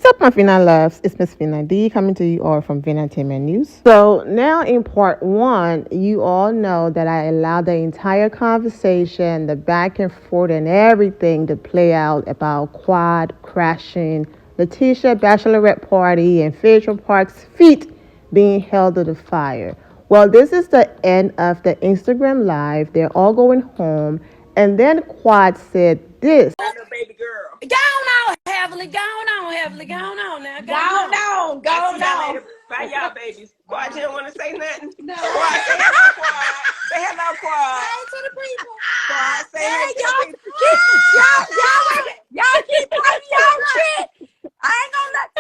What's up, my Fina loves? It's Miss Fina D coming to you all from Vindicated News. So now in part one, you all know that I allowed the entire conversation, the back and forth and everything to play out about Quad crashing, Leticia Bachelorette party, and Fairfield Park's feet being held to the fire. Well, this is the end of the Instagram live. They're all going home. And then Quad said this. Baby girl. Go on, Heavenly. Go on, Heavenly. Go on now. Go on. Bye, y'all babies. Quad, you don't want to say nothing? No. Quad, say hello, Quad. Say hello, Quad. Hey to the people. Quad, say Hey, hello. y'all keep playing y'all shit. I ain't gonna let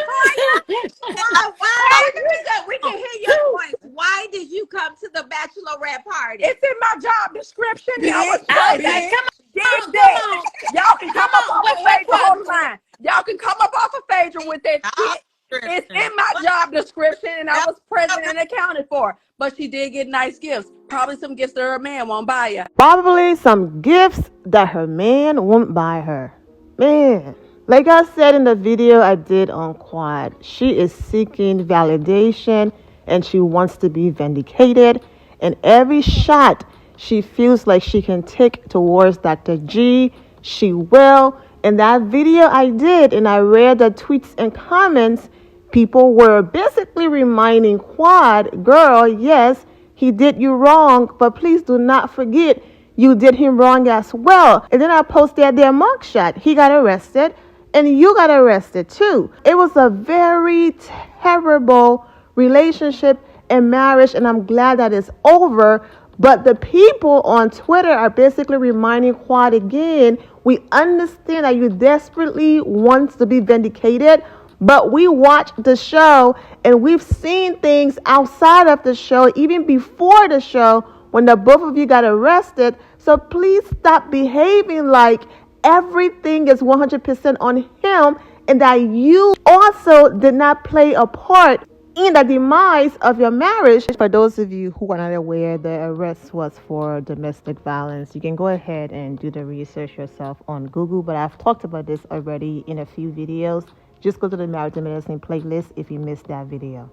we can hear your voice. Why did you come to the Bachelorette party? It's in my job description. Y'all Okay, come on. Y'all can come up off of Phaedra. Hold the line. Y'all can come up off of Phaedra with that shit. It's in my job description, and I was present and accounted for. But she did get nice gifts. Probably some gifts that her man won't buy you. Probably some gifts that her man won't buy her. Man, like I said in the video I did on Quad, she is seeking validation and she wants to be vindicated. And every shot she feels like she can take towards Dr.G, she will. In that video I did, and I read the tweets and comments, people were basically reminding Quad, girl, yes, he did you wrong, but please do not forget you did him wrong as well. And then I posted their mugshot. He got arrested, and you got arrested too. It was a very terrible relationship and marriage, and I'm glad that it's over. But the people on Twitter are basically reminding Quad again, we understand that you desperately want to be vindicated, but we watched the show and we've seen things outside of the show, even before the show, when the both of you got arrested. So please stop behaving like everything is 100% on him and that you also did not play a part in the demise of your marriage. For those of you who are not aware, the arrest was for domestic violence. You can go ahead and do the research yourself on Google, but I've talked about this already in a few videos. Just go to the Marriage and Medicine playlist if you missed that video.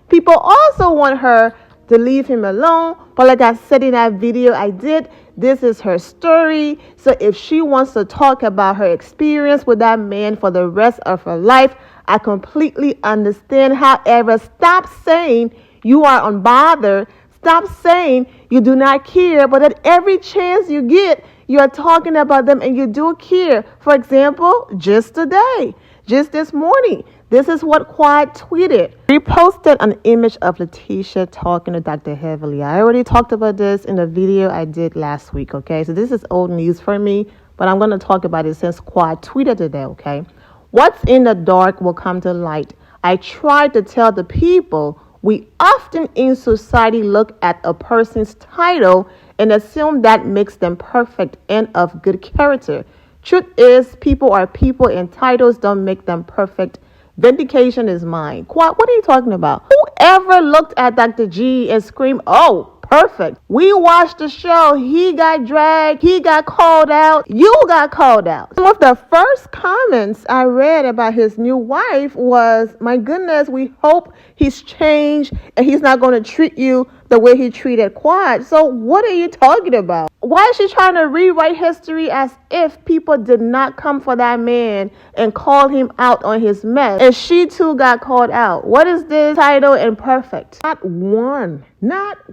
People also want her to leave him alone, but like I said in that video I did, this is her story. So if she wants to talk about her experience with that man for the rest of her life, I completely understand. However, stop saying you are unbothered. Stop saying you do not care, but at every chance you get, you are talking about them and you do care. For example, just today, just this morning, this is what Quad tweeted. Reposted an image of Leticia talking to Dr. Heavily. I already talked about this in the video I did last week, okay? So this is old news for me, but I'm going to talk about it since Quad tweeted today, okay? What's in the dark will come to light. I tried to tell the people we often in society look at a person's title and assume that makes them perfect and of good character. Truth is, people are people and titles don't make them perfect. Vindication is mine. What are you talking about? Whoever looked at Dr. G and screamed, oh, perfect. We watched the show. He got dragged. He got called out. You got called out. Some of the first comments I read about his new wife was, my goodness, we hope he's changed and he's not going to treat you the way he treated Quad. So what are you talking about? Why is she trying to rewrite history as if people did not come for that man and call him out on his mess? And she too got called out. What is this title and perfect? Not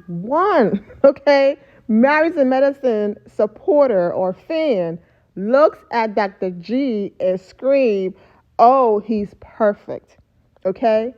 one, okay? Marriage and Medicine supporter or fan looks at Dr. G and scream, oh, he's perfect, okay?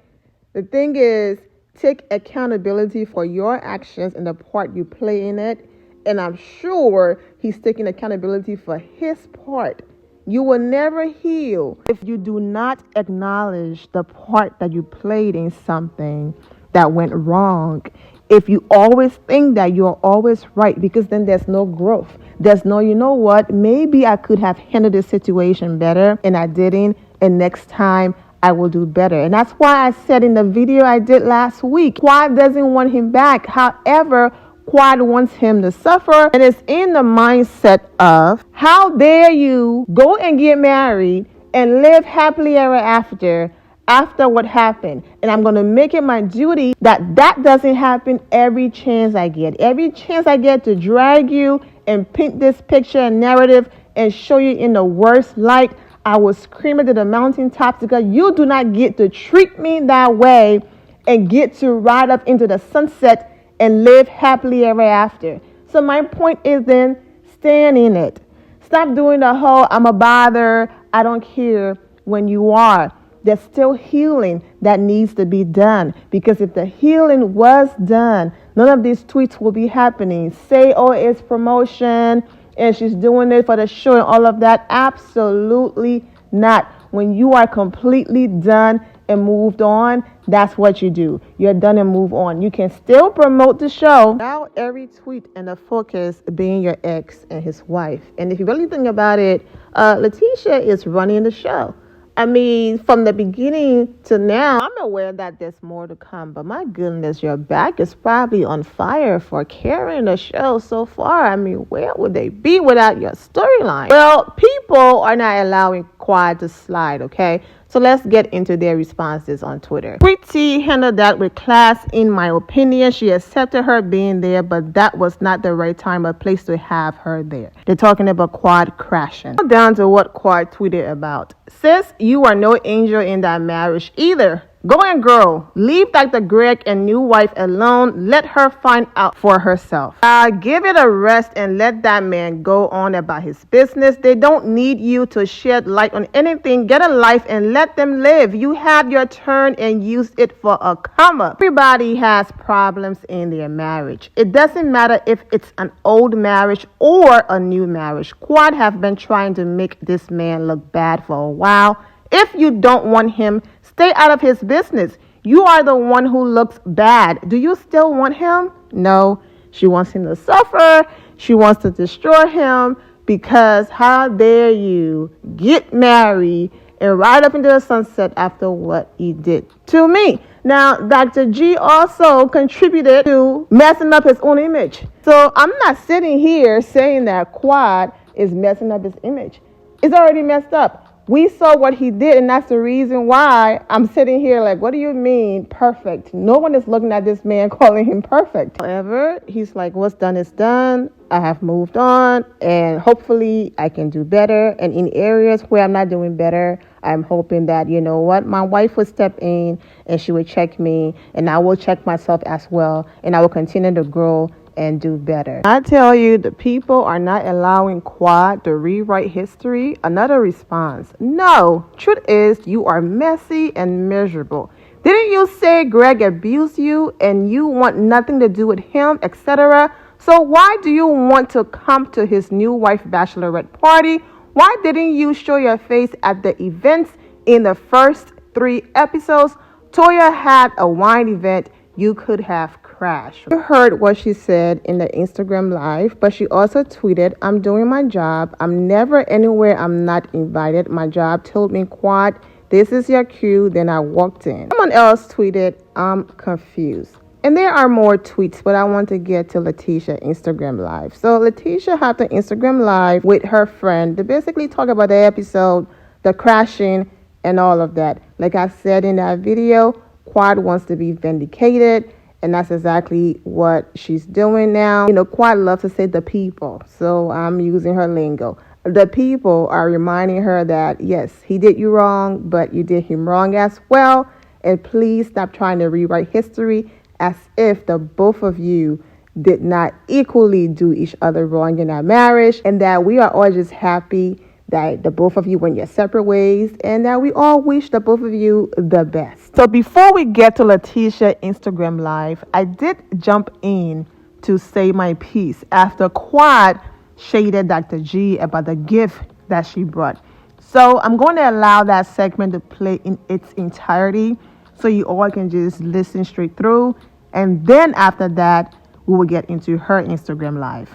The thing is, take accountability for your actions and the part you play in it. And I'm sure he's taking accountability for his part. You will never heal if you do not acknowledge the part that you played in something that went wrong. If you always think that you're always right, because then there's no growth. There's no, you know what, maybe I could have handled this situation better and I didn't. And next time I will do better. And that's why I said in the video I did last week, Quad doesn't want him back. However, Quad wants him to suffer, and it's in the mindset of, how dare you go and get married and live happily ever after after what happened. And I'm going to make it my duty that that doesn't happen every chance I get. Every chance I get to drag you and paint this picture and narrative and show you in the worst light, I will scream it to the mountaintops, because you do not get to treat me that way and get to ride up into the sunset and live happily ever after. So my point is then, stand in it. Stop doing the whole I'm a bother, I don't care, when you are. There's still healing that needs to be done, because if the healing was done, none of these tweets will be happening. Say, oh, it's promotion and she's doing it for the show and all of that. Absolutely not. When you are completely done and moved on, that's what you do. You're done and move on. You can still promote the show without every tweet and the focus being your ex and his wife. And if you really think about it, Leticia is running the show. I mean, from the beginning to now, I'm aware that there's more to come, but my goodness, your back is probably on fire for carrying the show so far. I mean, where would they be without your storyline? Well, people are not allowing Quad to slide, okay? So let's get into their responses on Twitter. Pretty handled that with class, in my opinion. She accepted her being there, but that was not the right time or place to have her there. They're talking about Quad crashing. Down to what Quad tweeted about. Sis, you are no angel in that marriage either. Go and grow. Leave Dr. Greg and new wife alone. Let her find out for herself. Give it a rest and let that man go on about his business. They don't need you to shed light on anything. Get a life and let them live. You have your turn and use it for a come up. Everybody has problems in their marriage. It doesn't matter if it's an old marriage or a new marriage. Quad have been trying to make this man look bad for a while. If you don't want him, stay out of his business. You are the one who looks bad. Do you still want him? No. She wants him to suffer. She wants to destroy him, because how dare you get married and ride up into the sunset after what he did to me. Now, Dr.G also contributed to messing up his own image. So I'm not sitting here saying that Quad is messing up his image. It's already messed up. We saw what he did, and that's the reason why I'm sitting here like, what do you mean perfect? No one is looking at this man calling him perfect. However, he's like, what's done is done. I have moved on, and hopefully I can do better. And in areas where I'm not doing better, I'm hoping that, you know what, my wife would step in and she would check me, and I will check myself as well, and I will continue to grow and do better. I tell you, the people are not allowing Quad to rewrite history. Another response: no, truth is you are messy and miserable. Didn't you say Greg abused you and you want nothing to do with him, etc.? So why do you want to come to his new wife bachelorette party? Why didn't you show your face at the events in the first 3 episodes? Toya had a wine event. You could have crashed. You heard what she said in the Instagram live, but she also tweeted, I'm doing my job. I'm never anywhere I'm not invited. My job told me, Quad, this is your cue. Then I walked in. Someone else tweeted, I'm confused. And there are more tweets, but I want to get to Leticia Instagram live. So Leticia had an Instagram live with her friend to basically talk about the episode, the crashing, and all of that. Like I said in that video, Quad wants to be vindicated, and that's exactly what she's doing now. You know, Quad loves to say the people, so I'm using her lingo. The people are reminding her that, yes, he did you wrong, but you did him wrong as well, and please stop trying to rewrite history as if the both of you did not equally do each other wrong in our marriage, and that we are all just happy that the both of you went your separate ways, and that we all wish the both of you the best. So before we get to Leticia Instagram live, I did jump in to say my piece after Quad shaded Dr. G about the gift that she brought. So I'm going to allow that segment to play in its entirety so you all can just listen straight through, and then after that we will get into her Instagram live.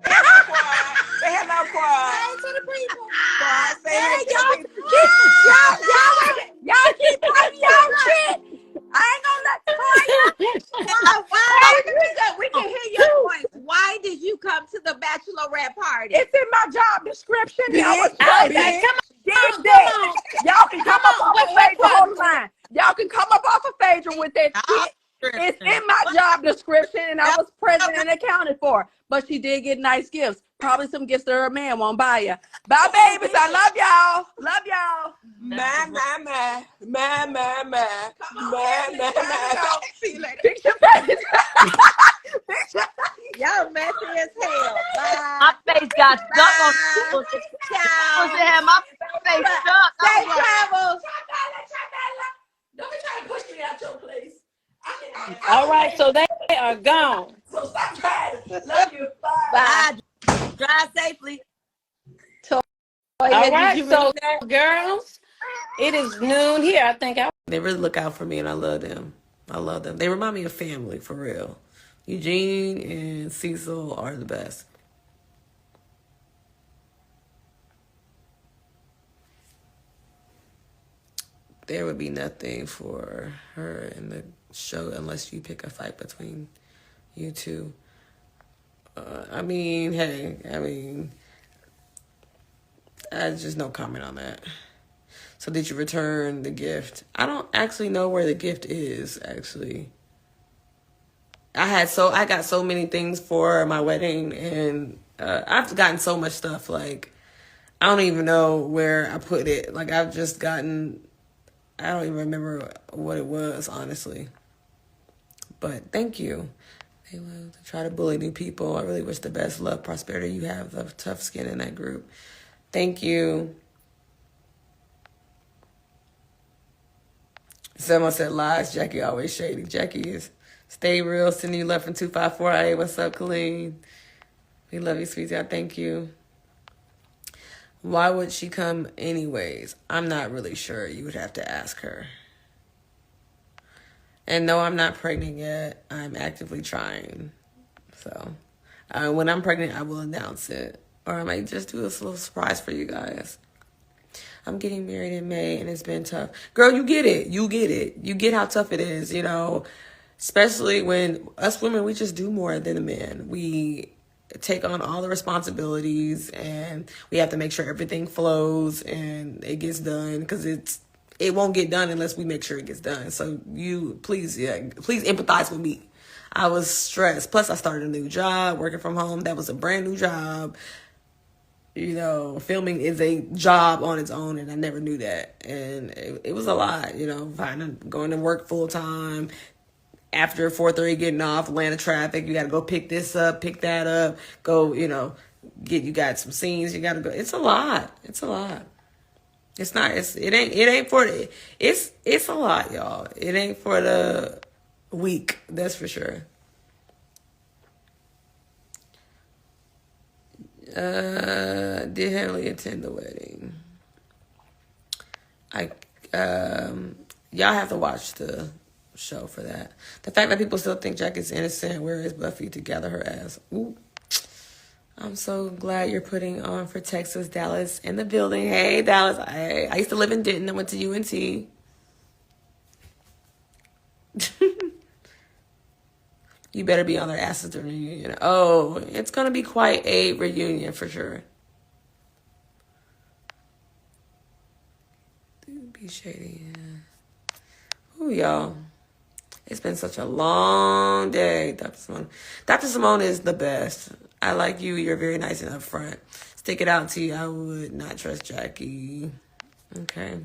Say hello, Quad. Hey to the people. Quad, say Hey, hello to the people. y'all keep blaming y'all shit. I ain't gonna let We can hear your voice. Why did you come to the bachelorette party? It's in my job description. I was Okay, present. come on. Dig that. Y'all can come up on the page the whole line. Y'all can come up off of Phaedra with that shit. It's in my job description, and I was present and accounted for. But she did get nice gifts. Probably some gifts that her man won't buy you. Bye, babies. I love y'all. Love y'all. My. See you later. Fix your face. Y'all messy as hell. Bye. My face got stuck on Bye. the Ciao. had my face stuck. Safe travels. Don't be trying to push me out your place. All right, so they are gone. So stop trying. Love you. Bye. Bye. Drive safely. All right, so girls, it is noon here. I think They really look out for me, and I love them. I love them. They remind me of family, for real. Eugene and Cecil are the best. There would be nothing for her in the show unless you pick a fight between you two. I just no comment on that. So did you return the gift? I don't actually know where the gift is, actually. I got so many things for my wedding, and I've gotten so much stuff. Like, I don't even know where I put it. Like, I don't even remember what it was, honestly. But thank you. They will try to bully new people. I really wish the best love, prosperity. You have the tough skin in that group. Thank you. Someone said lies. Jackie always shady. Jackie is stay real. Sending you love from 254. Hey, what's up, Colleen? We love you, sweetie. Thank you. Why would she come anyways? I'm not really sure. You would have to ask her. And no, I'm not pregnant yet. I'm actively trying. So when I'm pregnant, I will announce it. Or I might just do a little surprise for you guys. I'm getting married in May, and it's been tough. Girl, you get it. You get it. You get how tough it is, you know. Especially when us women, we just do more than the men. We take on all the responsibilities, and we have to make sure everything flows and it gets done, because it won't get done unless we make sure it gets done. So please empathize with me. I was stressed. Plus, I started a new job, working from home. That was a brand new job. You know, filming is a job on its own, and I never knew that. And it was a lot, you know, going to work full time. After 4:30, getting off, Atlanta traffic, you got to go pick this up, pick that up, go, you know, you got some scenes, you got to go. It's a lot. It's a lot. It's a lot, y'all. It ain't for the weak, that's for sure. Did Henley attend the wedding? Y'all have to watch the show for that. The fact that people still think Jack is innocent, where is Buffy to gather her ass? Ooh. I'm so glad you're putting on for Texas. Dallas in the building. Hey, Dallas. I used to live in Denton. I went to UNT. You better be on their asses during the reunion. Oh, it's going to be quite a reunion for sure. Be shady, yeah. Ooh, y'all. It's been such a long day, Dr. Simone. Dr. Simone is the best. I like you. You're very nice and upfront. Stick it out to you. I would not trust Jackie. Okay.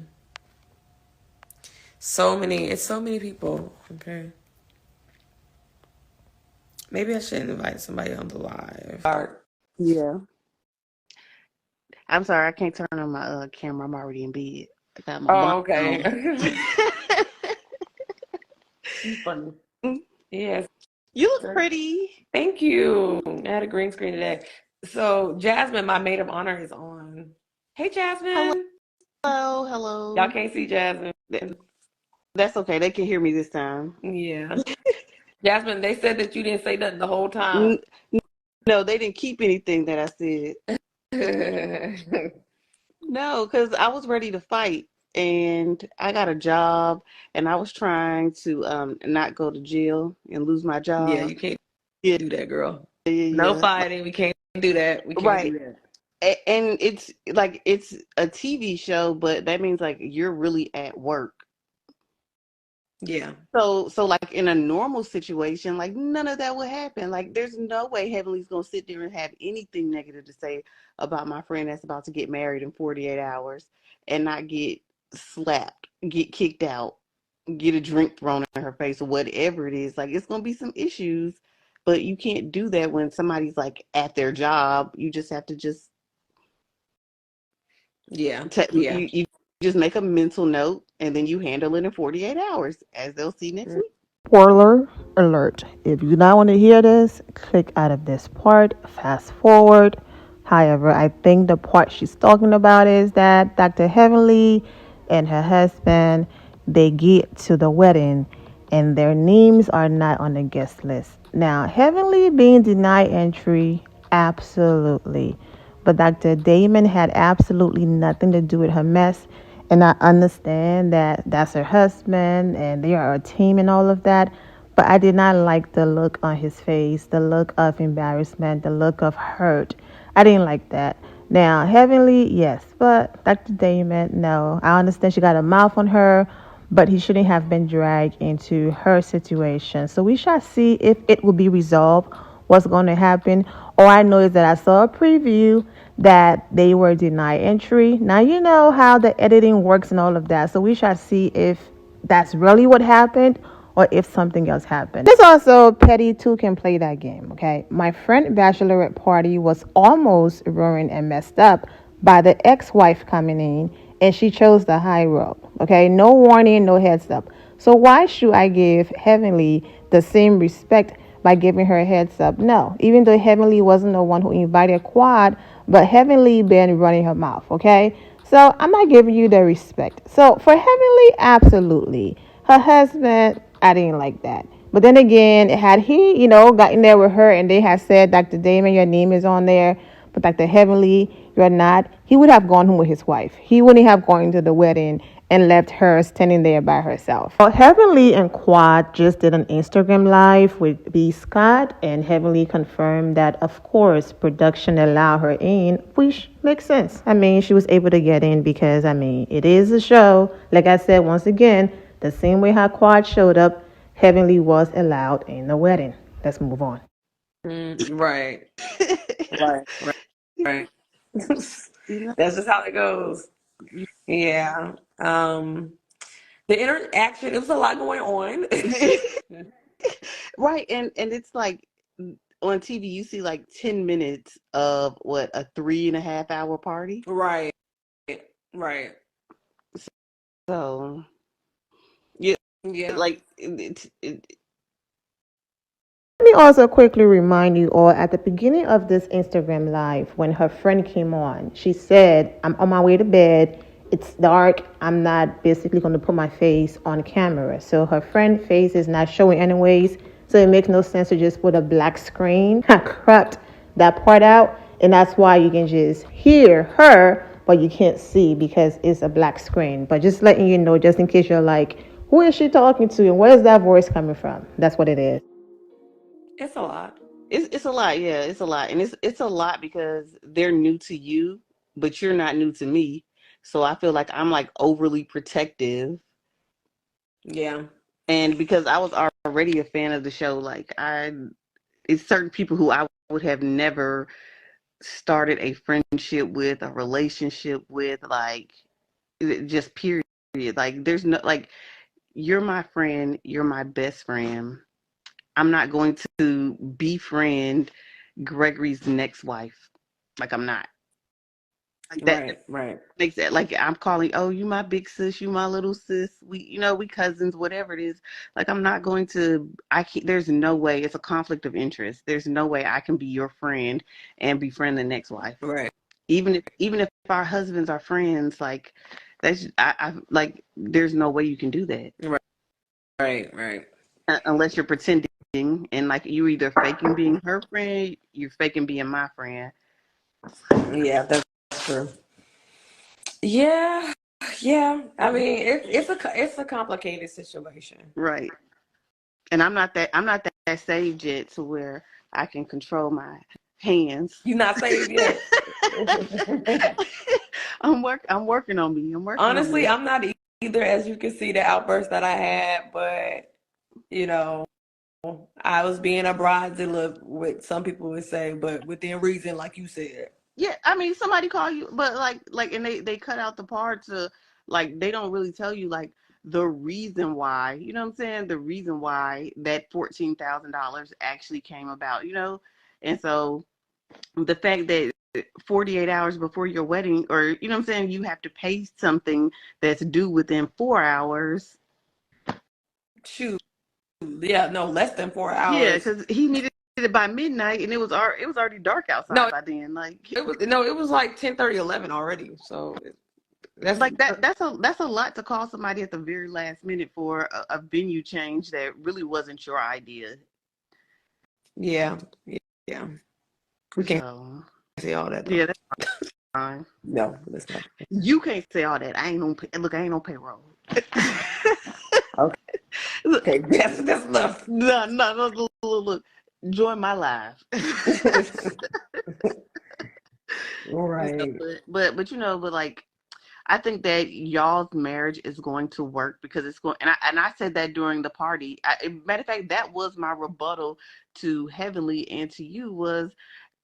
It's so many people. Okay. Maybe I should invite somebody on the live. Yeah. I'm sorry, I can't turn on my camera. I'm already in bed. I got my okay. Funny. Yes. You look pretty. Thank you. I had a green screen today. So Jasmine, my maid of honor, is on. Hey, Jasmine. Hello. Y'all can't see Jasmine. That's okay. They can hear me this time. Yeah. Jasmine, they said that you didn't say nothing the whole time. No, they didn't keep anything that I said. No, because I was ready to fight. And I got a job, and I was trying to not go to jail and lose my job. Yeah, you can't do that, girl. No fighting. We can't do that. We can't do that. And it's like, it's a TV show, but that means like you're really at work. Yeah. So like in a normal situation, like none of that would happen. Like there's no way Heavenly's gonna sit there and have anything negative to say about my friend that's about to get married in 48 hours and not get slapped, get kicked out, get a drink thrown in her face or whatever it is. Like it's gonna be some issues, but you can't do that when somebody's like at their job. You just have to just Yeah. Yeah. you just make a mental note and then you handle it in 48 hours as they'll see next week. Spoiler alert. If you do not want to hear this, click out of this part, fast forward. However, I think the part she's talking about is that Dr. Heavenly and her husband, they get to the wedding and their names are not on the guest list. Now, Heavenly being denied entry, absolutely. But Dr. Damon had absolutely nothing to do with her mess. And I understand that that's her husband and they are a team and all of that. But I did not like the look on his face, the look of embarrassment, the look of hurt. I didn't like that. Now, Heavenly, yes, but Dr. Damon, no. I understand she got a mouth on her, but he shouldn't have been dragged into her situation. So we shall see if it will be resolved, what's going to happen. All I know is that I saw a preview that they were denied entry. Now, you know how the editing works and all of that. So we shall see if that's really what happened or if something else happened. This also petty too can play that game, okay? My friend bachelorette party was almost ruined and messed up by the ex-wife coming in and she chose the high road, okay? No warning, no heads up. So why should I give Heavenly the same respect by giving her a heads up? No, even though Heavenly wasn't the one who invited Quad, but Heavenly been running her mouth, okay? So I'm not giving you the respect. So for Heavenly, absolutely. Her husband, I didn't like that. But then again, had he, gotten there with her and they had said, Dr. Damon, your name is on there, but Dr. Heavenly, you're not, he would have gone home with his wife. He wouldn't have gone to the wedding and left her standing there by herself. Well, Heavenly and Quad just did an Instagram live with B. Scott, and Heavenly confirmed that, of course, production allowed her in, which makes sense. I mean, she was able to get in because, it is a show. Like I said, once again, the same way how Quad showed up, Heavenly was allowed in the wedding. Let's move on. Right. Right. Right. Right. You know, That's just how it goes. Yeah. The interaction, it was a lot going on. right, and it's like on TV you see like 10 minutes of what a 3.5 hour party. Right. Right. So yeah, Yeah. like Let me also quickly remind you all at the beginning of this Instagram live, when her friend came on, she said, I'm on my way to bed. It's dark. I'm not basically going to put my face on camera. So her friend's face is not showing anyways. So it makes no sense to just put a black screen, cropped that part out. And that's why you can just hear her, but you can't see because it's a black screen. But just letting you know, just in case you're like, who is she talking to and where is that voice coming from? That's what it is. It's a lot. it's a lot. Yeah, it's a lot, and it's a lot because they're new to you, but you're not new to me. So I feel like I'm like overly protective, Yeah. and because I was already a fan of the show, like it's certain people who I would have never started a friendship with, a relationship with, like just period. Like there's no like you're my friend, you're my best friend. I'm not going to befriend Gregory's next wife. Like I'm not. Like that Right. Right. makes it like I'm calling, oh, you my big sis, you my little sis. We cousins, whatever it is. Like I'm not going to I can't there's no way it's a conflict of interest. There's no way I can be your friend and befriend the next wife. Right. Even if our husbands are friends, like that's I like there's no way you can do that Right. Right. Right. unless you're pretending and like you either faking being her friend, you're faking being my friend. Yeah, that's true. Yeah. Yeah. I mean, it's a complicated situation. Right. And I'm not that saved yet to where I can control my hands. You're not saved yet. I'm working on me. I'm working on Honestly, me. I'm not either, as you can see, the outburst that I had, but you know, I was being a bridezilla, what some people would say, but within reason, like you said. Yeah, I mean, somebody call you, but and they cut out the parts of, like, they don't really tell you, like, the reason why, you know what I'm saying? The reason why that $14,000 actually came about, you know? And so the fact that 48 hours before your wedding, or, you know what I'm saying, you have to pay something that's due within 4 hours. Shoot, yeah, no, less than 4 Yeah, hours. because he needed it by midnight, and it was already dark outside No, by then. Like, it was like 10:30, 11 already. So that's that's a lot to call somebody at the very last minute for a venue change that really wasn't your idea. yeah, yeah. We can't So say all that though. yeah, that's fine. No, that's not. You can't say all that. I ain't on look. I ain't on payroll. Okay, Look, okay, that's enough. no, look. Join my live. Right. But but like, I think that y'all's marriage is going to work because it's going. And I said that during the party. Matter of fact, that was my rebuttal to Heavenly and to you was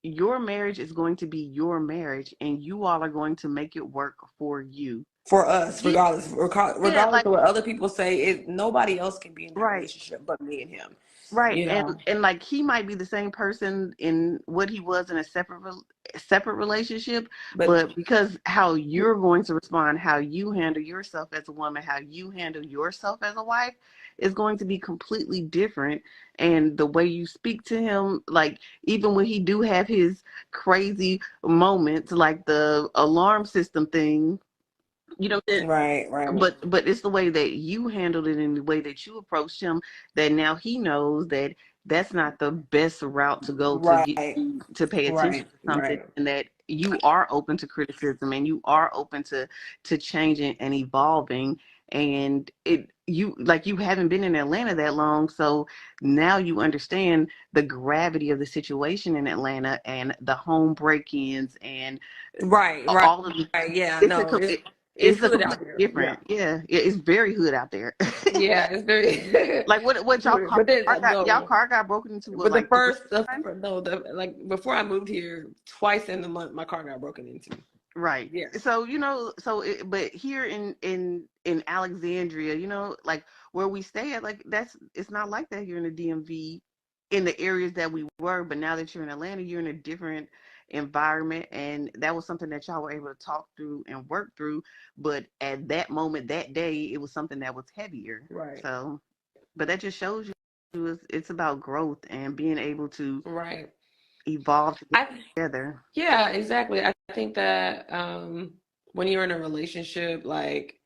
your marriage is going to be your marriage, and you all are going to make it work for you. For us, Yeah, yeah, regardless like, of what other people say, nobody else can be in that right. relationship but me and him. Right, You know, and like, he might be the same person in what he was in a separate relationship, but but because how you're going to respond, how you handle yourself as a woman, how you handle yourself as a wife, is going to be completely different. And the way you speak to him, like, even when he do have his crazy moments, like the alarm system thing, you know, right, but it's the way that you handled it and the way that you approached him that now he knows that that's not the best route to go to get right, you to pay attention to something, right, and that you are open to criticism and you are open to changing and evolving. And you, like, you haven't been in Atlanta that long, so now you understand the gravity of the situation in Atlanta and the home break-ins and right, right, all of the, right. Yeah, it's a no, co- it's it's a hood out completely here. Yeah, different. Yeah, yeah, it's very hood out there. yeah, it's very. Like, what y'all car But then y'all no, car got broken into, what, but the like, three first, times? no, like before I moved here, twice in the month, my car got broken into. Right. Yeah, So, but here in Alexandria, like, where we stay at, like, it's not like that here in the DMV, in the areas that we were. But now that you're in Atlanta, you're in a different environment, and that was something that y'all were able to talk through and work through. But at that moment, that day, it was something that was heavier. right, So, but that just shows you it's about growth and being able to right. evolve I together. Yeah, exactly. I think that when you're in a relationship, like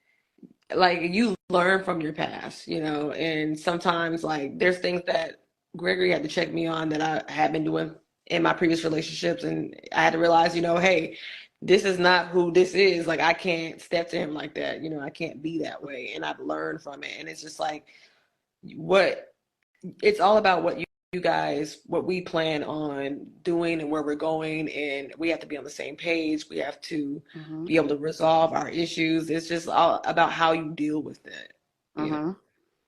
you learn from your past, and sometimes like there's things that Gregory had to check me on that I had been doing in my previous relationships, and I had to realize, hey, this is not who this is. Like I can't step to him like that. I can't be that way, and I've learned from it. And it's just like what it's all about you guys, what we plan on doing and where we're going, and we have to be on the same page. We have to Mm-hmm. be able to resolve our issues. It's just all about how you deal with it, you know. Mm-hmm.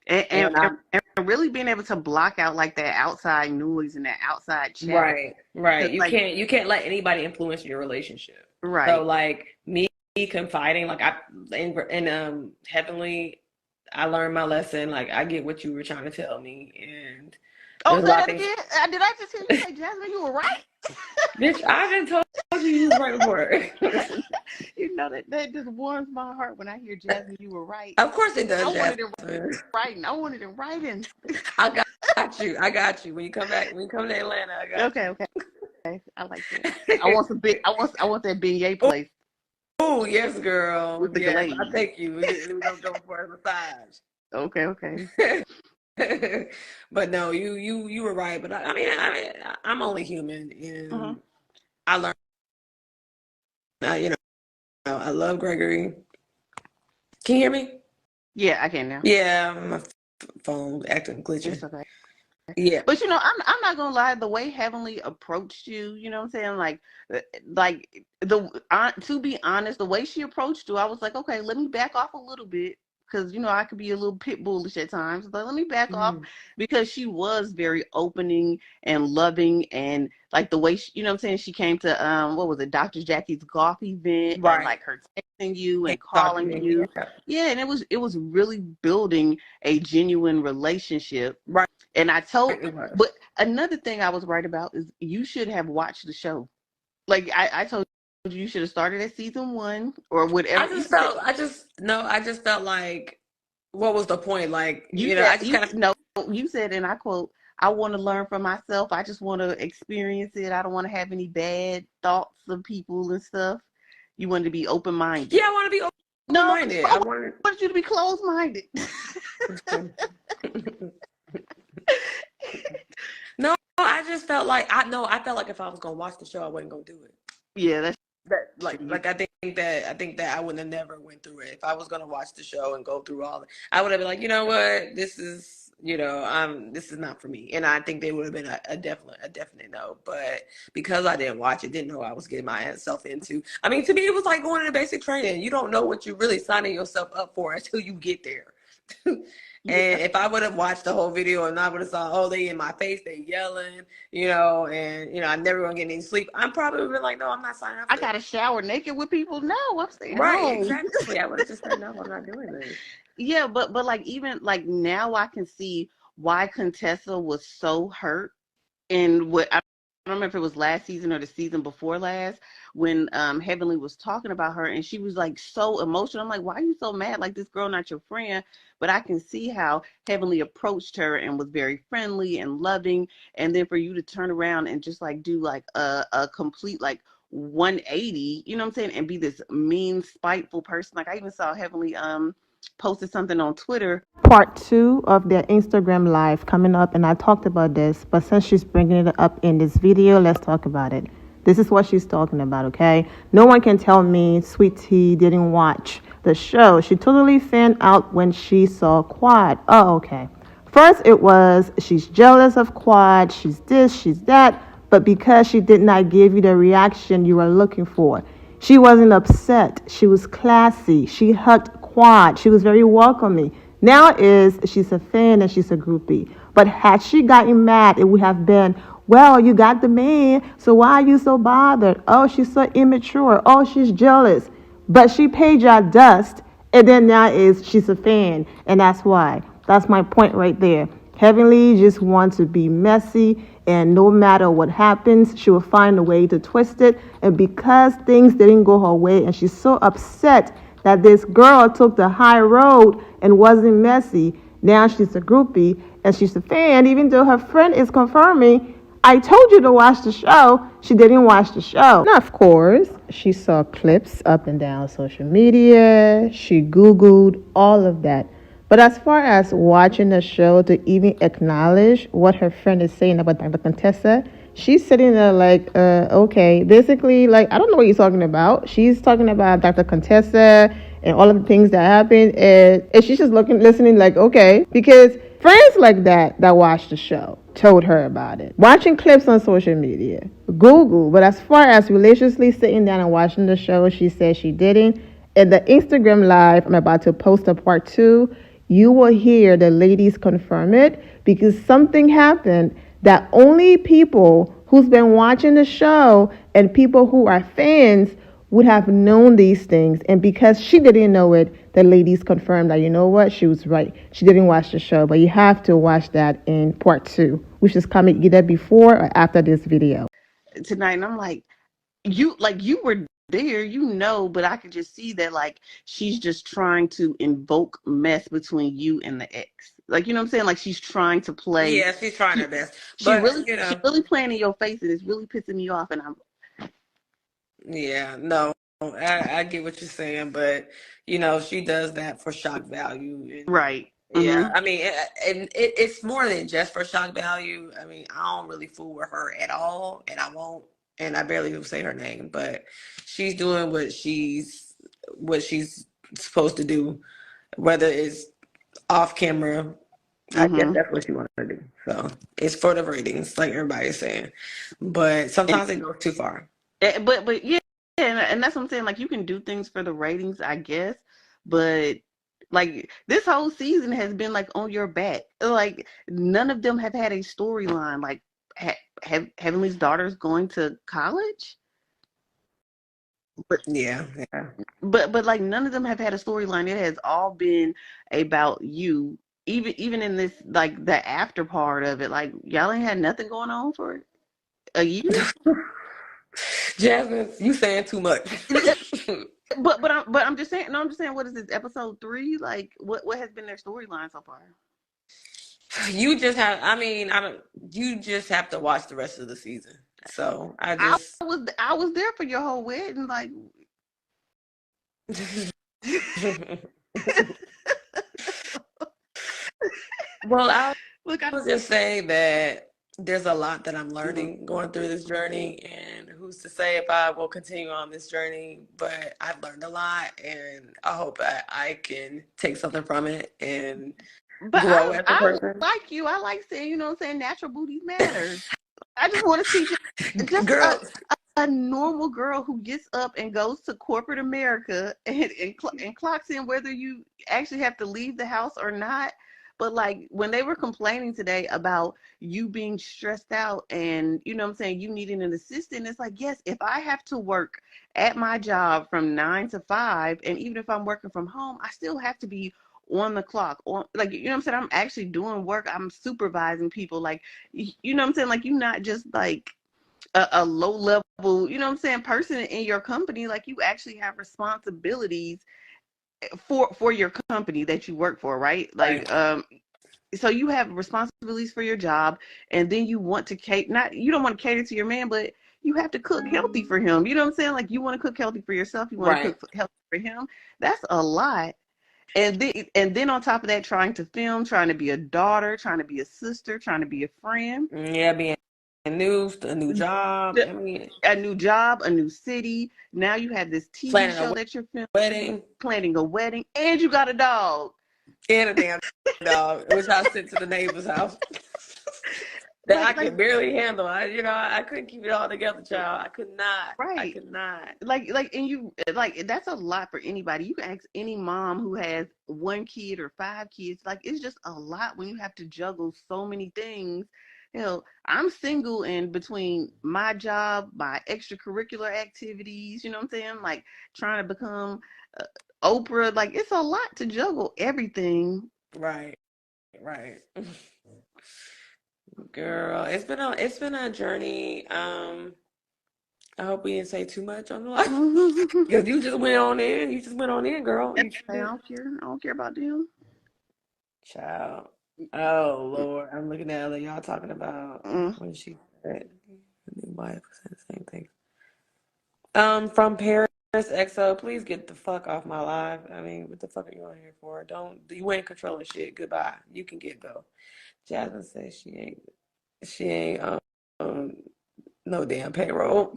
And, and, And I'm and really being able to block out, like, that outside noise and that outside chatter. right. Because, like, You can't let anybody influence your relationship. So right. like me confiding, like in Heavenly, I learned my lesson. Like I get what you were trying to tell me, and Oh, there's a say lot of that things. again. Did I just hear you say, Jasmine, you were right? Bitch, I didn't told you you was right before. That just warms my heart when I hear, Jasmine, you were right. Of course it I does, wanted it Jasmine. writing. I wanted it writing. I got you. I got you. When you come back, when you come to Atlanta, I got Okay, you. okay. I like that. I want some big. I want that beignet place Oh, yes, girl. with the Yes, I'll glaze. take you. We're gonna go for a massage. Okay, okay. But no, you were right. But I'm only human, Mm-hmm. and I learned. I love Gregory. Can you hear me? Yeah, I can now. Yeah, my phone acting glitchy. It's okay. Yeah, But, I'm not gonna lie. The way Heavenly approached you, you know what I'm saying? Like, to be honest, the way she approached you, I was like, okay, let me back off a little bit because I could be a little pit bullish at times, but let me back off, because she was very opening and loving, and like the way what I'm saying, she came to what was it, Dr. Jackie's golf event, and Right. like her texting you and Talk to calling me. you. Yeah, and it was really building a genuine relationship. Right. And I told, It was. but another thing I was right about is you should have watched the show. Like I told you should have started at season 1 or whatever. I just felt like, what was the point? Like, You I said just kind of, you said, and I quote, "I want to learn for myself. I just want to experience it. I don't want to have any bad thoughts of people and stuff." You wanted to be open minded. I want to be No, open-minded. I I wanted. wanted you to be closed minded. No, I just felt like I felt like if I was gonna watch the show, I wasn't gonna do it. Yeah, that's That true. I think that I would have never went through it if I was gonna watch the show and go through all. I would have been like, you know what, this is this is not for me, and I think they would have been a definite no. But because I didn't watch it, didn't know what I was getting myself into. I mean, to me, it was like going into basic training. You don't know what you're really signing yourself up for until you get there. Yeah, And if I would have watched the whole video and I would have saw, oh, they in my face, they yelling, and I'm never gonna get any sleep, I'm probably would have been like, no, I'm not signing up I for got this. to shower naked with people. No, I'm staying Right, home. exactly. I would have just said, no, I'm not doing this. Yeah, but like even like now I can see why Contessa was so hurt. And what I don't remember if it was last season or the season before last, when Heavenly was talking about her and she was like so emotional. I'm like, why are you so mad? Like, this girl not your friend. But I can see how Heavenly approached her and was very friendly and loving. And then for you to turn around and just like do like a complete like 180, you know what I'm saying, and be this mean, spiteful person. Like I even saw Heavenly posted something on Twitter. Part two of their Instagram live coming up, and I talked about this, but since she's bringing it up in this video, let's talk about it. This is what she's talking about, okay? No one can tell me Sweet Tea didn't watch the show. She totally fanned out when she saw Quad. Oh, okay. First, it was she's jealous of Quad, she's this, she's that, but because she did not give you the reaction you were looking for. She wasn't upset. She was classy. She hugged Quad. She was very welcoming. Now is she's a fan and she's a groupie. But had she gotten mad, it would have been, well, you got the man, so why are you so bothered? Oh, she's so immature. Oh, she's jealous. But she paid y'all dust, and then now is she's a fan, and that's why. That's my point right there. Heavenly just wants to be messy, and no matter what happens, she will find a way to twist it. And because things didn't go her way, and she's so upset that this girl took the high road and wasn't messy, now she's a groupie and she's a fan, even though her friend is confirming, I told you to watch the show. She didn't watch the show. Now, of course, she saw clips up and down social media. She Googled all of that. But as far as watching the show to even acknowledge what her friend is saying about Dr. Contessa, she's sitting there like, okay, basically, like, I don't know what you're talking about. She's talking about Dr. Contessa and all of the things that happened, and she's just listening like, okay, because friends like that watch the show told her about it. Watching clips on social media, Google, but as far as religiously sitting down and watching the show, she said she didn't. In the Instagram live, I'm about to post a part 2. You will hear the ladies confirm it because something happened that only people who's been watching the show and people who are fans would have known these things. And because she didn't know it, the ladies confirmed that, you know what, she was right. She didn't watch the show, but you have to watch that in part 2, which is coming either before or after this video. Tonight, and I'm like, you were there, but I could just see that like she's just trying to invoke mess between you and the ex. Like, you know what I'm saying? Like she's trying to play. Yeah, she's trying her best, She but really playing in your face, and it's really pissing me off. And I'm yeah, no, I get what you're saying, but she does that for shock value, and right. yeah, I mean, it's more than just for shock value. I mean, I don't really fool with her at all, and I won't, and I barely even say her name, but she's doing what she's supposed to do, whether it's off camera. I guess that's what she wanted to do. So it's for the ratings, like everybody's saying, but And, sometimes it goes too far. but yeah, and that's what I'm saying. Like you can do things for the ratings, I guess, but Like this whole season has been like on your back. Like none of them have had a storyline. Like have Heavenly's daughters going to college, but Yeah, yeah. but like none of them have had a storyline. It has all been about you. Even in this like the after part of it, like y'all ain't had nothing going on for a year. Jasmine, you saying too much. But I'm just saying. No, I'm just saying. What is this episode 3? Like what has been their storyline so far? You just have. I mean, I don't. You just have to watch the rest of the season. So I I just. was there for your whole wedding. Like Well, I look, I was just saying that there's a lot that I'm mhm. learning going through this journey, and who's to say if I will continue on this journey? But I've learned a lot, and I hope that I can take something from it and But grow as a I person. like you. I like saying, you know what I'm saying, natural booties matter. I just want to see just Girl, a normal girl who gets up and goes to corporate America and clocks in whether you actually have to leave the house or not. But like when they were complaining today about you being stressed out and you know what I'm saying, you needing an assistant, it's like, yes, if I have to work at my job from 9 to 5, and even if I'm working from home, I still have to be on the clock on, like, you know what I'm saying, I'm actually doing work, I'm supervising people, like, you know what I'm saying, like you're not just like a low level, you know what I'm saying, person in your company. Like you actually have responsibilities for your company that you work for, right? right, Like so you have responsibilities for your job, and then you want to cater, not, you don't want to cater to your man, but you have to cook healthy for him. You know what I'm saying? Like you want to cook healthy for yourself, you want to right. cook healthy for him. That's a lot. And then on top of that, trying to film, trying to be a daughter, trying to be a sister, trying to be a friend, Yeah, being a new job. I mean, a new job, a new city. Now you have this TV planning a show that you're filming, wedding planning a wedding, and you got a dog. and a damn dog, which I sent to the neighbor's house. That I Like could barely handle. I couldn't keep it all together, child. I could not. I right. could not. And you like that's a lot for anybody. You can ask any mom who has 1 kid or 5 kids. Like it's just a lot when you have to juggle so many things. I'm single, and between my job, my extracurricular activities, you know what I'm saying, like trying to become uh, Oprah, like it's a lot to juggle everything. Right, right. Girl, it's been a journey. I hope we didn't say too much on the live. Because you just went on in. You just went on in, girl. You I did. don't care. I don't care about them. Child. Oh Lord. I'm looking at other y'all talking about Mm. when she said the new wife said the same thing. From Paris XO, please get the fuck off my live. I mean, what the fuck are you on here for? Don't you ain't controlling shit. Goodbye. You can get go. Jasmine says she ain't no damn payroll.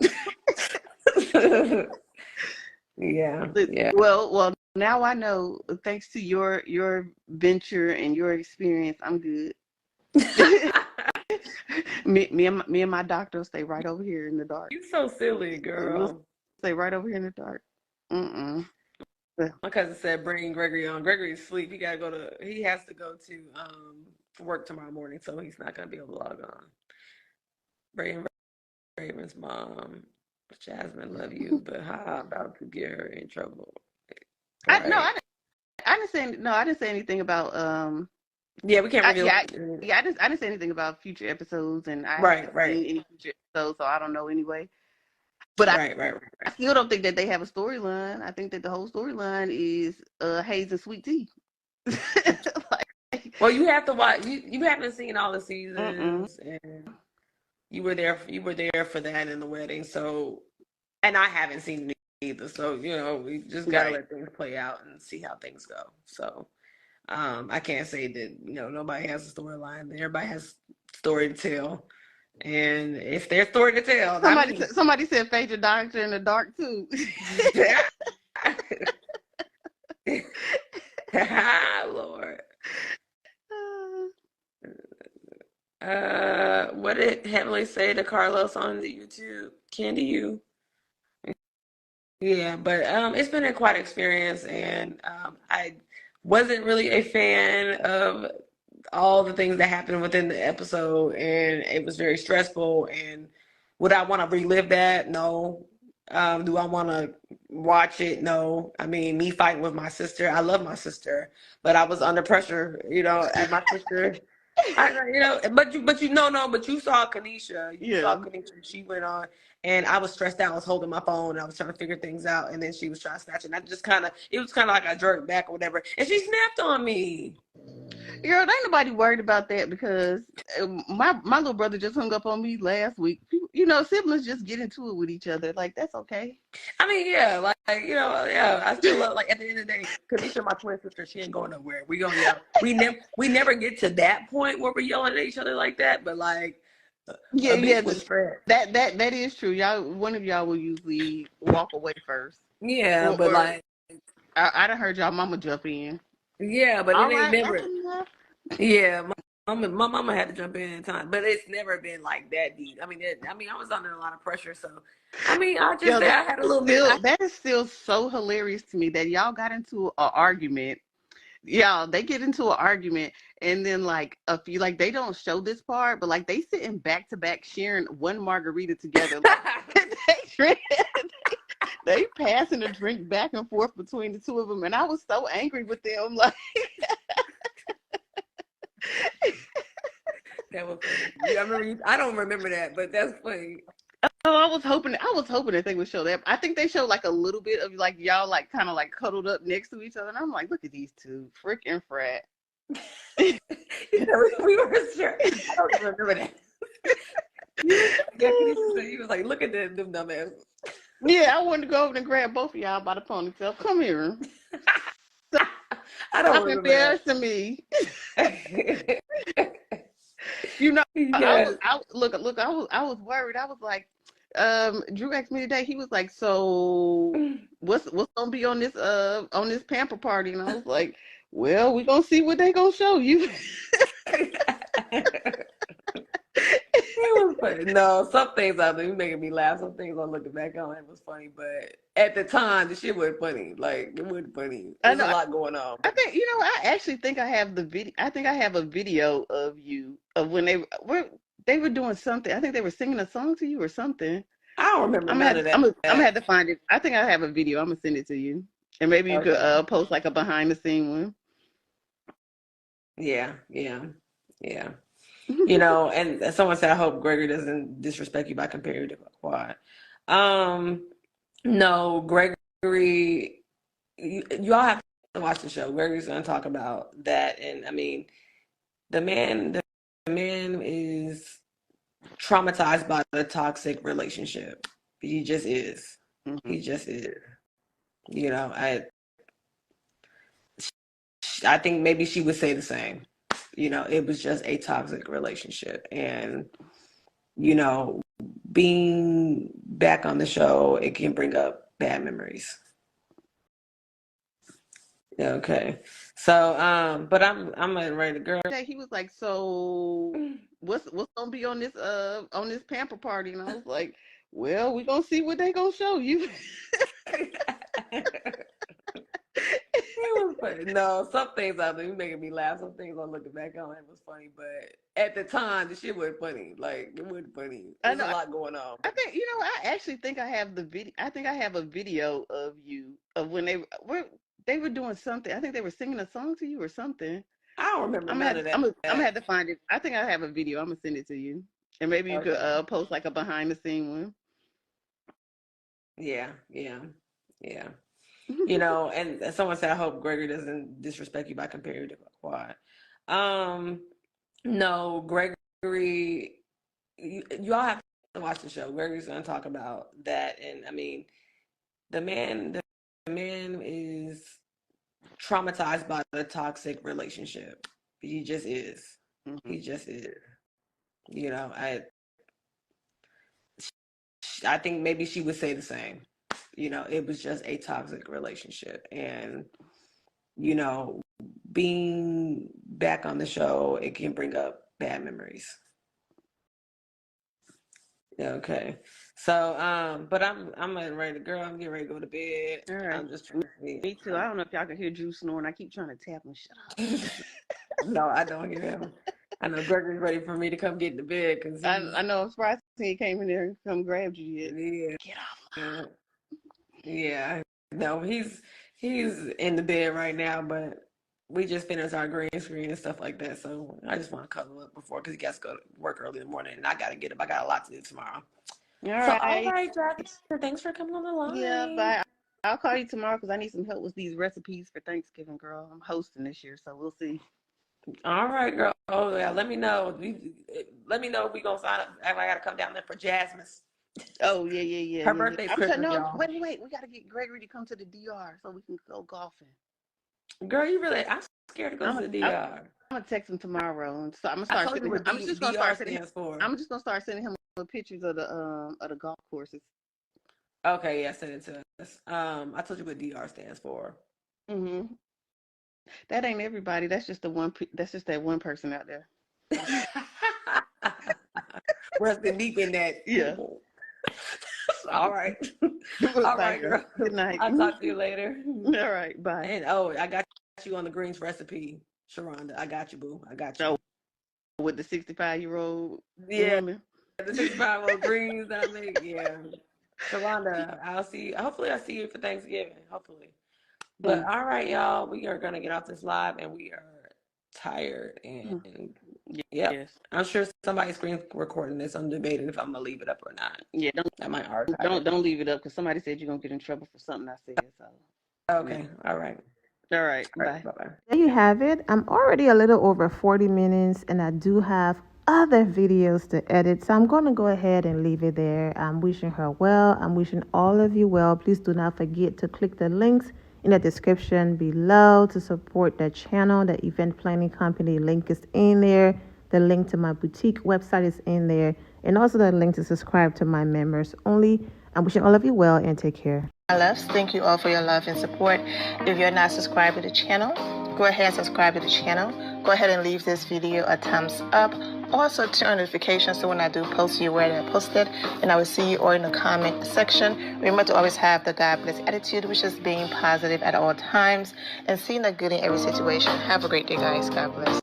Yeah, yeah. Well, now I know. Thanks to your venture and your experience, I'm good. Me and my doctor will stay right over here in the dark. You so silly, We'll girl. stay right over here in the dark. Mm-mm. My cousin said bring Gregory on. Gregory's asleep. He has to go to work tomorrow morning, so he's not gonna be able to log on. Bring Raven's mom. Jasmine, love you, but how about to get her in trouble? I no, Right. I didn't say no. I didn't say anything about Yeah, we can't I, reveal. yeah, I didn't say anything about future episodes, and I Right, haven't right, seen any future episodes, so I don't know anyway. But right, right, I right. still don't think that they have a storyline. I think that the whole storyline is Hayes and Sweet Tea. Like, Well, you have to watch. You haven't seen all the mm-mm. seasons, and you were there. You were there for that in the wedding. So, and I haven't seen it either. So we just gotta Right. let things play out and see how things go. So, I can't say that nobody has a storyline. Everybody has story to tell, and it's their story to tell, not me. Somebody said fade your doctor in the dark too. Lord. What did Heavenly say to Carlos on the YouTube? Candy you. Yeah, but it's been a quite experience, and I wasn't really a fan of all the things that happened within the episode, and it was very stressful. And would I want to relive that? No. Do I want to watch it? No. I mean, me fighting with my sister, I love my sister, but I was under pressure, and my sister. But you saw Kanisha. You saw Yeah. Kanisha. She went on, and I was stressed out. I was holding my phone. And I was trying to figure things out, and then she was trying to snatch it. And I just it was kind of like I jerked back or whatever, and she snapped on me. Girl, ain't nobody worried about that because my little brother just hung up on me last week. Siblings just get into it with each other. Like, that's okay. I mean, yeah, yeah. I still love, like, at the end of the day, Kanisha, my twin sister, she ain't going nowhere. We gonna yell. We never get to that point where we're yelling at each other like that. But like, Yeah, a yeah, bitch was spread. that is true. One of y'all will usually walk away first, Yeah, but or like, I done heard y'all mama jump in. yeah, but it All ain't right, never. that's enough. Yeah, my mama had to jump in time, but it's never been like that deep. I was under a lot of pressure, so I mean, I just Yo, say I had a little bit. that is still so hilarious to me that y'all got into an argument. Yeah, they get into an argument, and then like a few, like they don't show this part, but like they sitting back to back sharing one margarita together. Like they drink, they passing a drink back and forth between the two of them, and I was so angry with them. Like, That was funny. Yeah, I remember. I don't remember that, but that's funny. oh, I was hoping that they would show that. I think they showed like a little bit of like y'all like kind of like cuddled up next to each other, and I'm like, look at these two, frick and frat. We were sure. I don't even remember that. Yeah, he was like, "Look at them dumbass." Yeah, I wanted to go over and grab both of y'all by the ponytail. Come here. I don't Stop remember embarrassing me. that. I was Yes. I was worried. I was like, Drew asked me today. He was like, so what's gonna be on this pamper party? And I was like, well, we gonna see what they gonna show you. It was funny. No, some things out there you making me laugh. Some things I'm looking back on, it was funny. But at the time, the shit wasn't funny. Like, it wasn't funny. I There's a know. lot going on. I think I actually think I have the video. I think I have a video of you of when they were doing something. I think they were singing a song to you or something. I don't remember I'm gonna none have, of I'm that. gonna, I'm gonna have to find it. I think I have a video. I'm gonna send it to you, and maybe you could Okay. post like a behind the scene one. Yeah, yeah, yeah. And someone said, I hope Gregory doesn't disrespect you by comparing you to Quad. Um, no, Gregory, you all have to watch the show. Gregory's going to talk about that. And I mean, the man is traumatized by the toxic relationship. He just is. Mhm. He just is. You know, I think maybe she would say the same. It was just a toxic relationship. And, being back on the show, it can bring up bad memories. Okay. So, but I'm a ready girl. He was like, so what's gonna be on this pamper party? And I was like, well, we gonna see what they gonna show you. It was funny. No, some things out there you making me laugh. Some things I'm looking back on, it was funny. But at the time, the shit wasn't funny. Like, it wasn't funny. I There's a know. lot going on. I think I actually think I have the video. I think I have a video of you of when they were doing something. I think they were singing a song to you or something. I don't remember I'm none gonna of I'm that. gonna, I'm gonna have to find it. I think I have a video. I'm gonna send it to you, and maybe you could Okay. post like a behind the scene one. Yeah, yeah, yeah. And someone said, I hope Gregory doesn't disrespect you by comparing you to Quad. Um, no, Gregory, you all have to watch the show. Gregory's going to talk about that. And I mean, the man is traumatized by the toxic relationship. He just is. Mhm. He just is. You know, I think maybe she would say the same. It was just a toxic relationship. And, being back on the show, it can bring up bad memories. Okay. So, but I'm ready, girl. I'm getting ready to go to bed. All right. I'm just trying to see. Me too. I don't know if y'all can hear Drew snoring. I keep trying to tap him. Shut up. No, I don't hear him. I know Gregory's ready for me to come get into bed because I know. I'm surprised he came in there and come grab you yet. yeah, Get off. yeah. No, he's in the bed right now, but we just finished our green screen and stuff like that. So I just want to cuddle up before because he got to go to work early in the morning and I got to get up. I got a lot to do tomorrow. All So all right. right, Jasmine, thanks for coming on the Yeah, line. bye. I'll call you tomorrow because I need some help with these recipes for Thanksgiving, girl. I'm hosting this year, so we'll see. All right, girl. Oh yeah, let me know. Let me know if we gonna sign up. I gotta come down there for Jasmine's. Oh yeah. Her birthday's I'm saying Christmas, no. y'all. Wait. We gotta get Gregory to come to the DR so we can go golfing. Girl, I'm scared to go to the I'm DR. gonna text him tomorrow, and so I'm gonna I start told you sending him. what DR stands for. I'm just gonna start sending him pictures of the golf courses. Okay, yeah, send it to us. I told you what DR stands for. Mm-hmm. That ain't everybody. That's just the one. That's just that one person out there. Resting deep in that. Yeah. All right. All Bye, right, girl. girl. Good night. I'll talk to you later. All right. Bye. And oh, I got you on the greens recipe, Sharonda. I got you, boo. I got you. Oh, with the 65-year-old Yeah, woman. the 65 greens that I make. Yeah. Sharonda, hopefully I'll see you for Thanksgiving. Hopefully. But all right, y'all, we are gonna get off this live and we are tired and yep. Yes. I'm sure somebody's screen recording this. I'm debating if I'm gonna leave it up or not. Yeah. I might archive it. Don't leave it up because somebody said you're gonna get in trouble for something I said. So. Okay. All right. All right. All right. Bye. Bye-bye. There you have it. I'm already a little over 40 minutes and I do have other videos to edit. So I'm going to go ahead and leave it there. I'm wishing her well. I'm wishing all of you well. Please do not forget to click the links in the description below to support the channel. The event planning company link is in there. The link to my boutique website is in there. And also the link to subscribe to my members only. I'm wishing all of you well and take care. My loves, thank you all for your love and support. If you're not subscribed to the channel, go ahead and subscribe to the channel. Go ahead and leave this video a thumbs up. Also turn on notifications so when I do post, you're aware that I posted. And I will see you all in the comment section. Remember to always have the God bless attitude, which is being positive at all times and seeing the good in every situation. Have a great day, guys. God bless.